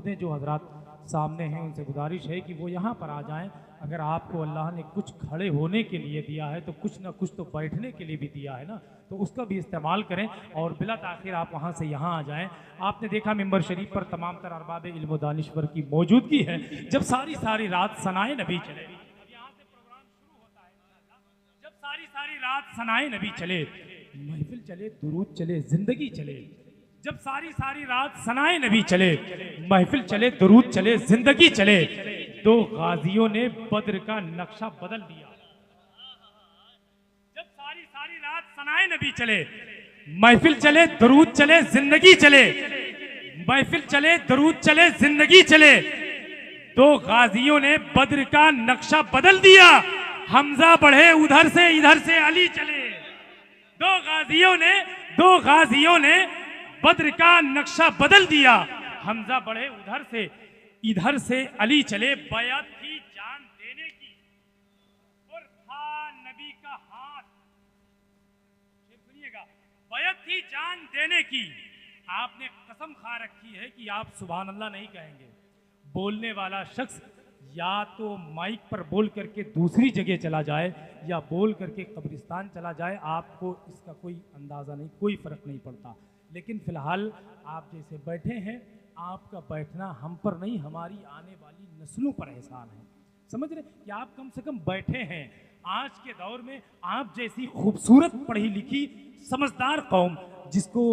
मौजूद हैं, जो हजरात सामने हैं, उनसे गुजारिश है कि वो यहाँ पर आ जाएं। अगर आपको अल्लाह ने कुछ खड़े होने के लिए दिया है तो कुछ ना कुछ तो बैठने के लिए भी दिया है ना, तो उसका भी इस्तेमाल करें और बिला ताखिर आप वहाँ से यहाँ आ जाएं। आपने देखा मिंबर शरीफ पर तमाम तर अरबाब इल्म व दानिश्वर की मौजूदगी है। जब सारी रात सनाए नबी चले, यहाँ से प्रोग्राम शुरू होता है, जब सारी रात सनाए नबी चले, महफिल चले, दुरूद चले, जिंदगी चले। जब सारी रात सनाए नबी चले, महफिल चले, दुरूद चले, जिंदगी चले, दो गाजियों ने बद्र का नक्शा बदल दिया। जब सारी रात सनाए नबी चले, महफिल चले, दुरूद चले, जिंदगी चले, महफिल चले, दुरूद चले, जिंदगी चले, दो गाजियों ने बद्र का नक्शा बदल दिया। हमजा बढ़े उधर से, इधर से अली चले। दो गाजियों ने बद्र का नक्शा बदल दिया। हमजा बढ़े उधर से, इधर से अली चले। बैअत थी जान देने की और था नबी का हाथ। सुनिएगा, बैअत थी जान देने की। आपने कसम खा रखी है कि आप सुभान अल्लाह नहीं कहेंगे। बोलने वाला शख्स या तो माइक पर बोल करके दूसरी जगह चला जाए या बोल करके कब्रिस्तान चला जाए, आपको इसका कोई अंदाज़ा नहीं, कोई फ़र्क नहीं पड़ता। लेकिन फ़िलहाल आप जैसे बैठे हैं, आपका बैठना हम पर नहीं, हमारी आने वाली नस्लों पर एहसान है। समझ रहे कि आप कम से कम बैठे हैं। आज के दौर में आप जैसी खूबसूरत पढ़ी लिखी समझदार कौम, जिसको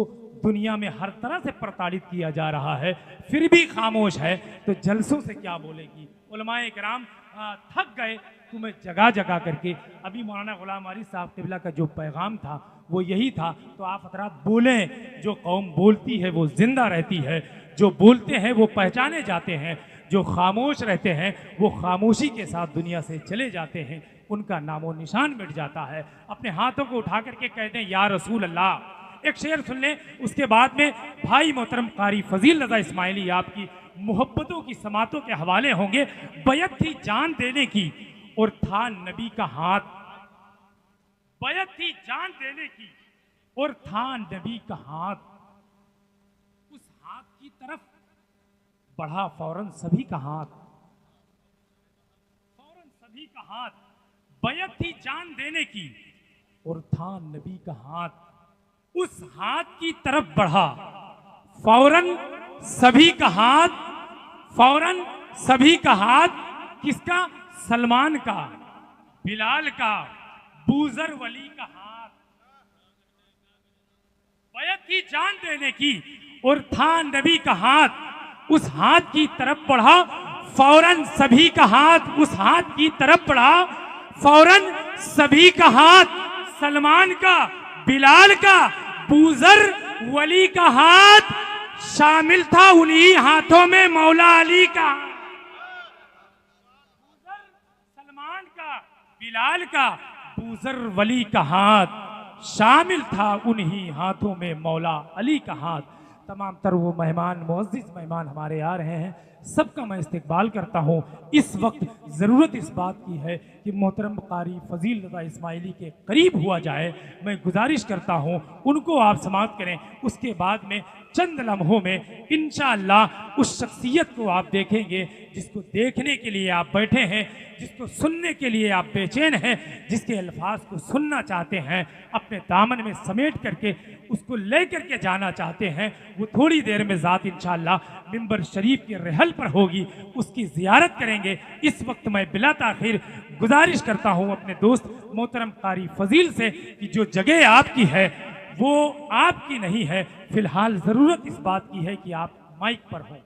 दुनिया में हर तरह से प्रताड़ित किया जा रहा है, फिर भी खामोश है, तो जलसों से क्या बोलेगी। उलमाए किराम थक गए तुम्हें जगह जगह करके। अभी मौलाना गुलाम आरिफ साहब क़िबला का जो पैगाम था वो यही था। तो आप हज़रात बोलें। जो कौम बोलती है वो जिंदा रहती है, जो बोलते हैं वो पहचाने जाते हैं, जो खामोश रहते हैं वो खामोशी के साथ दुनिया से चले जाते हैं, उनका नामो निशान मिट जाता है। अपने हाथों को उठा करके कहते हैं या रसूल अल्लाह। एक शेर सुन लें, उसके बाद में भाई मोहतरम कारी फजील रज़ा इस्माइली आपकी मोहब्बतों की समातों के हवाले होंगे। बैअत थी जान देने की और था नबी का हाथ। बैअत थी जान देने की और था नबी का हाथ। उस हाथ की तरफ बढ़ा फौरन सभी का हाथ, फौरन सभी का हाथ। बैअत थी जान देने की और था नबी का हाथ। उस हाथ की तरफ बढ़ा फौरन सभी का हाथ, फौरन सभी का हाथ। किसका? सलमान का, बिलाल का, बूजर वली का हाथ। बैअत थी जान देने की और था नबी का हाथ। उस हाथ की तरफ बढ़ा फौरन सभी का हाथ। उस हाथ की तरफ बढ़ा फौरन सभी का हाथ। सलमान का, बिलाल का, बूजर वली का हाथ। शामिल था उन्हीं हाथों में मौला अली का। सलमान का, बिलाल का, बूजर वली का हाथ। शामिल था उन्हीं हाथों में मौला अली का हाथ। तमाम तर वो मेहमान, मुअज़्ज़िज़ मेहमान हमारे आ रहे हैं, सबका मैं इस्तकबाल करता हूँ। इस वक्त ज़रूरत इस बात की है कि मोहतरम कारी फजील रज़ा इस्माइली के करीब हुआ जाए। मैं गुजारिश करता हूँ उनको आप समाअत करें। उसके बाद में चंद लम्हों में इंशाअल्लाह उस शख्सियत को आप देखेंगे जिसको देखने के लिए आप बैठे हैं, जिसको सुनने के लिए आप बेचैन हैं, जिसके अल्फाज को सुनना चाहते हैं, अपने दामन में समेट करके उसको ले करके जाना चाहते हैं। वो थोड़ी देर में ज़ात इंशाअल्लाह मिंबर शरीफ के रहल पर होगी, उसकी ज़ियारत करेंगे। इस वक्त मैं बिला ताखिर गुजारिश करता हूँ अपने दोस्त मोहतरम कारी फजील से कि जो जगह आपकी है वो आपकी नहीं है। फिलहाल ज़रूरत इस बात की है कि आप माइक पर हों।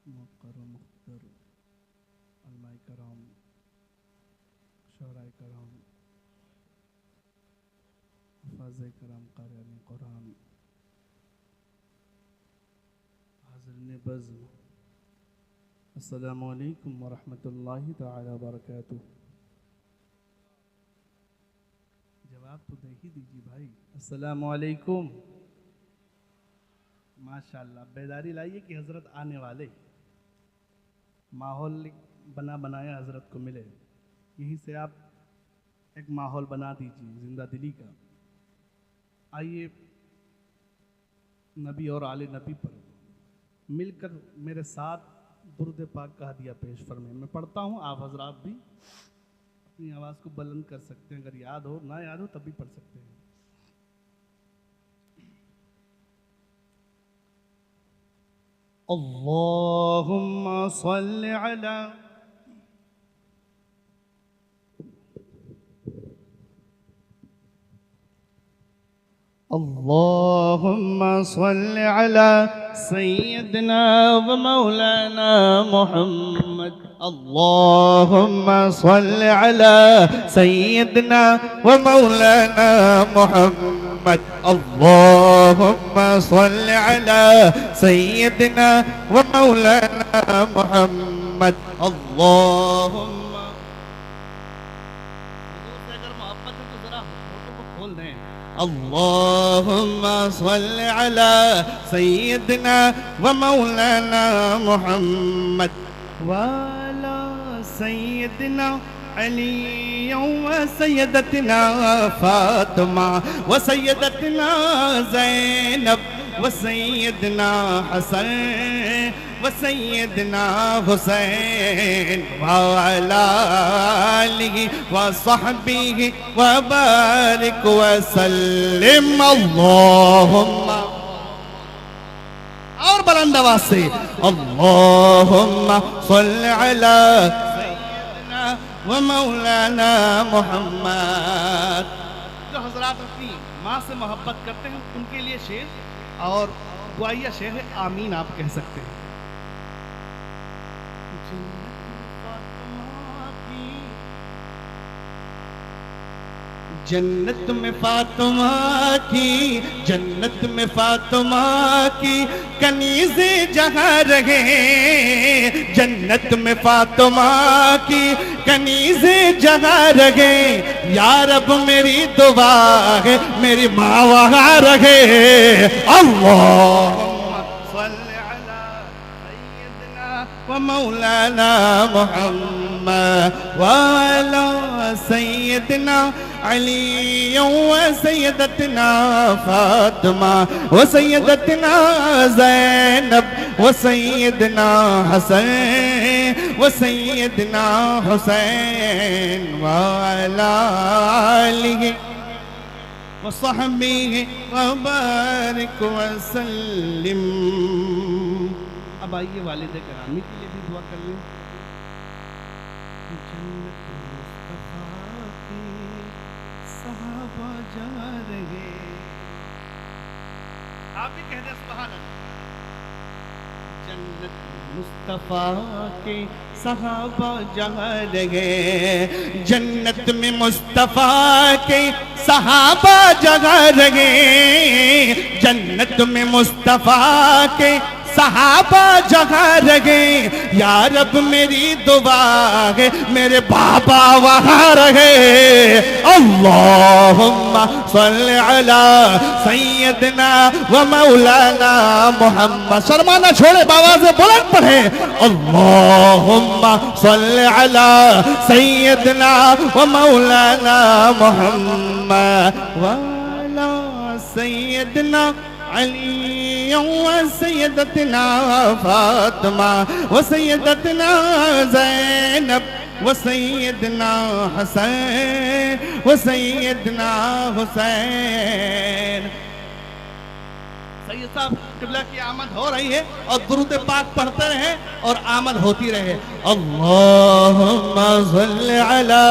मुक़र्रम मुक़्तदर उलमाए कराम, शोराए कराम, हफ़ाज़े कराम, क़ारियाने कुरान, हाज़िरीन बज़्म, अस्सलामु अलैकुम वरहमतुल्लाहि ताला वबरकातुह। जवाब तो दे ही दीजिए भाई। अस्सलामु अलैकुम। माशाल्लाह, बेदारी लाइए कि हज़रत आने वाले, माहौल बना बनाया हज़रत को मिले। यहीं से आप एक माहौल बना दीजिए जिंदा दिली का। आइए नबी और आले नबी पर मिलकर मेरे साथ दुरूद पाक का हदिया पेश फरमाएं। मैं पढ़ता हूँ, आप हजरात भी अपनी आवाज़ को बुलंद कर सकते हैं। अगर याद हो, ना याद हो तब भी पढ़ सकते हैं। अल्लाहुम्मा सल्लि अला अल्लाहुम्मा सल्लि अला सय्यदना व मौलाना मुहम्मद। अल्लाहुम्मा सल्लि अला सय्यदना व मौलाना मुहम्मद। अल्लाहुम्मा सल्लि अला सय्यदना व मौलाना मुहम्मद। अल्लाहुम्मा, अगर मोहब्बत है तो जरा फोटो को खोल दें। अल्लाहुम्मा सल्लि अला सय्यदना व मौलाना मुहम्मद वाला सय्यदना अली व सय्यदतना फातिमा व सय्यदतना ज़ैनब व सय्यदना हसन व सय्यदना हुसैन वाला आलिहि व सहबिहि व बारिक व सल्लिम। अल्लाहुम्मा, और बुलंद आवाज से अल्लाहुम्मा सल्लि अला सय्यदना व मौलाना मुहम्मद। जो हजरात अपनी माँ से मोहब्बत करते हैं उनके लिए शेर और दुआया शेर है, आमीन आप कह सकते हैं। जन्नत में फातिमा की, जन्नत में फातिमा की कनीज़े जहाँ रहे। जन्नत में फातिमा की कनीज़े जहाँ रहे। या रब मेरी दुआ है मेरी माँ वहाँ रहे। अल्लाहुम्मा सल्लि अला सय्यदना व मौलाना मुहम्मद व अला सय्यदना अली व सय्यदतना फातिमा व सय्यदतना ज़ैनब व सय्यदना हसन व सय्यदना हुसैन व अला आलिहि व सहबिहि व बारिक व सल्लिम। अब आइए वालिद करामी के लिए भी दुआ कर लें। आप भी कह दे सुभान अल्लाह। जन्नत मुस्तफा के सहाबा जहाँ रहे। जन्नत में मुस्तफा के सहाबा जगह रहे। जन्नत में मुस्तफा के सहाबा जगह रहे। या रब मेरी दुआ है मेरे बाबा वहाँ रहे। अल्लाहुम्मा सल्लि अला सय्यदना व मौलाना मुहम्मद। शर्माना छोड़े, बाबा से बुलंद पढ़े। अल्लाहुम्मा सल्लि अला सय्यदना व मौलाना मुहम्मद व अला सय्यदना अली व सय्यदतना फातिमा व सय्यदतना ज़ैनब व सय्यदना हसन व सय्यदना हुसैन। सैयद साहब क़िबला की आमद हो रही है और दुरूद पाक पढ़ते रहे और आमद होती रहे। अल्लाहुम्मा सल्लि अला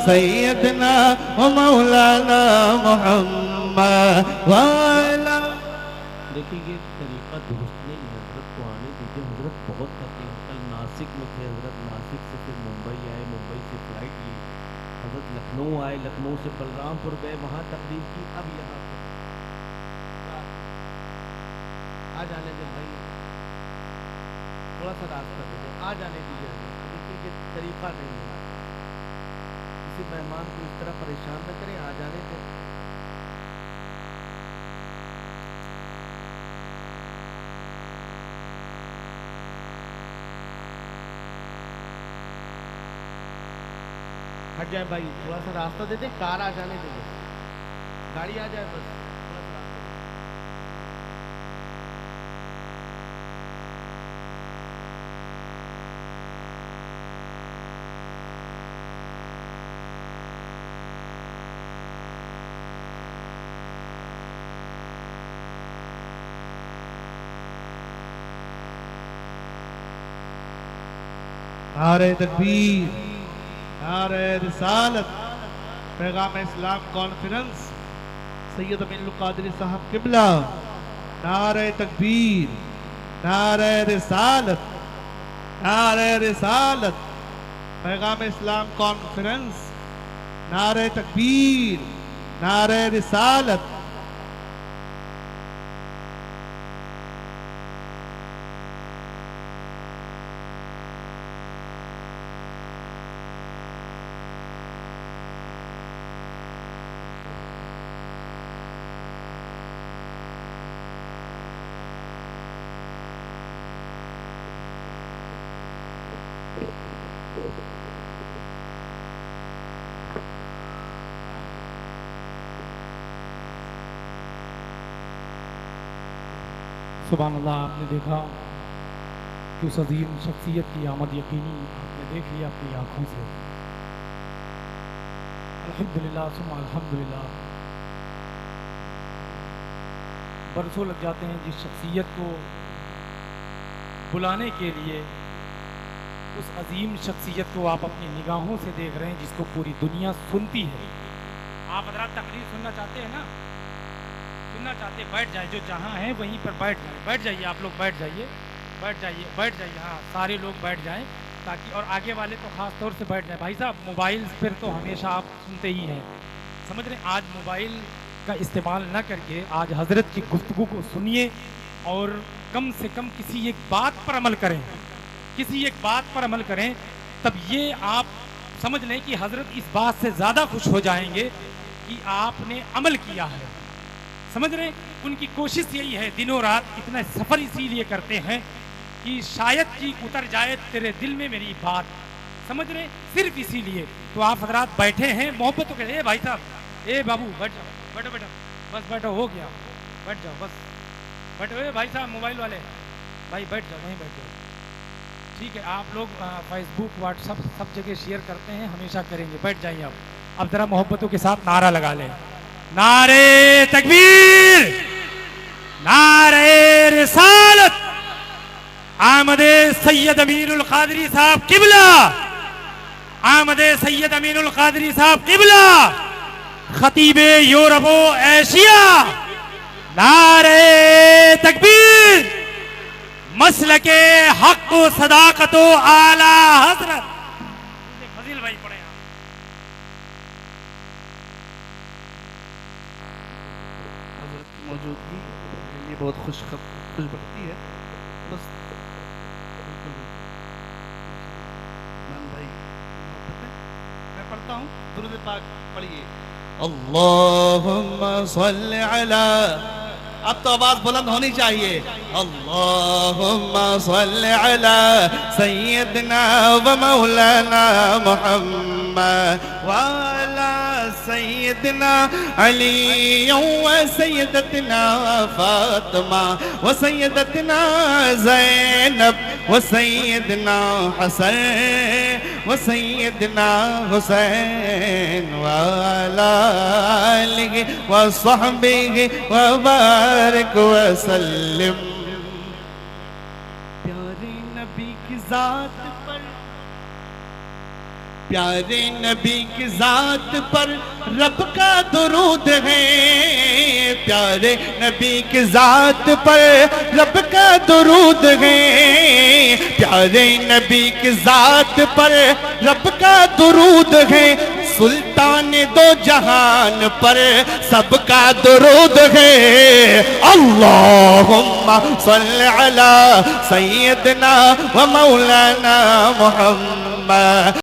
सय्यदना व मौलाना मुहम्मद व अला। देखिए ये तरीक़ा दुरुस्त नहीं है, हज़रत को आने दीजिए। हज़रत बहुत थके हैं, कल नासिक में थे हज़रत, नासिक से फिर मुंबई आए, मुंबई से फ़्लाइट ली, हज़रत लखनऊ आए, लखनऊ से बलरामपुर गए, वहाँ तकरीर की, अब यहाँ पर आ जाने दे भाई, थोड़ा सा रास्ता दे दे, आ आ जाने दीजिए हजरत। देखिए ये तरीका नहीं है, किसी मेहमान को इस तरह परेशान न करें, आ जाने दें। हट जाए भाई, थोड़ा सा रास्ता दे दे, कार आ जाने दे, बस गाड़ी आ जाए, बस थोड़ा सा रास्ता दे। नारे तकबीर, नारे रिसालत, पैगाम इस्लाम कॉन्फ्रेंस सैयद अमीनुल कादरी साहब किबला। नारे तकबीर, नारे रिसालत, नारे रिसालत, पैगाम इस्लाम कॉन्फ्रेंस। नारे तकबीर, नारे रिसालत। सुभान अल्लाह, आपने देखा कि उस अजीम शख्सियत की आमद यकीनी आपने देख लिया अपनी आँखों से। अल्हम्दुलिल्लाह सुम्मा अल्हम्दुलिल्लाह। बरसों लग जाते हैं जिस शख्सियत को बुलाने के लिए, उस अजीम शख्सियत को आप अपनी निगाहों से देख रहे हैं जिसको पूरी दुनिया सुनती है। आप हज़रात तकरीर सुनना चाहते हैं ना, सुनना चाहते, बैठ जाए, जो जहाँ है वहीं पर बैठ जाइए, आप लोग बैठ जाइए, बैठ जाइए, हाँ सारे लोग बैठ जाएं, ताकि और आगे वाले तो ख़ास तौर से बैठ जाएं। भाई साहब मोबाइल पर तो हमेशा आप सुनते ही हैं, समझ रहे हैं, आज मोबाइल का इस्तेमाल न करके आज हज़रत की गुफ्तगू को सुनिए और कम से कम किसी एक बात पर अमल करें, किसी एक बात पर अमल करें, तब ये आप समझ लें कि हज़रत इस बात से ज़्यादा खुश हो जाएंगे कि आपने अमल किया है। समझ रहे हैं, उनकी कोशिश यही है, दिनों रात इतना सफ़र इसीलिए करते हैं कि शायद कि उतर जाए तेरे दिल में मेरी बात, समझ रहे हैं, सिर्फ इसीलिए। तो आप हजरात बैठे हैं, मोहब्बत के, ए भाई साहब, ए बाबू बैठ जाओ, बैठो बैठो, बस बैठो, हो गया, बैठ जाओ, बस बैठो। ए भाई साहब मोबाइल वाले भाई बैठ जाओ, वहीं बैठ जाओ, ठीक है। आप लोग फेसबुक व्हाट्सअप सब जगह शेयर करते हैं, हमेशा करेंगे, बैठ जाइए आप। अब ज़रा मोहब्बतों के साथ नारा लगा लें, नारे तकबीर, नारे रिसालत, आमदे सैयद अमीनुल कादरी साहब किबला, आमदे सैयद अमीनुल कादरी साहब किबला, खतीबे यूरोपो एशिया। नारे तकबीर, मसलके हक व सदाकत व आला हजरत। फजील भाई पढ़े मौजूदगी ये बहुत खुशबख्ती है। बस भाई मैं पढ़ता हूँ, दुरूद पाक पढ़िए। अल्लाहुम्मा सल्ली अला, अब तो आवाज बुलंद होनी चाहिए। अल्लाहुम्मा सल्ली अला सय्यदना व मौलाना मुहम्मद व अला सय्यदना अली व सय्यदतना फातिमा व सय्यदतना ज़ैनब व सय्यदना हसन व सय्यदना हुसैन व अला आलिहि व सहबिहि व बारिक व सल्लिम। प्यारे नबी की जात पर, प्यारे नबी की जात पर रब का दुरूद है, प्यारे नबी की जात पर रब का दुरूद है, प्यारे नबी की जात पर रब का दुरूद है। सुल्तान दो जहान पर सबका दुरूद है। अल्लाहुम्मा सल्ली अला सय्यदना व मौलाना मुहम्मद।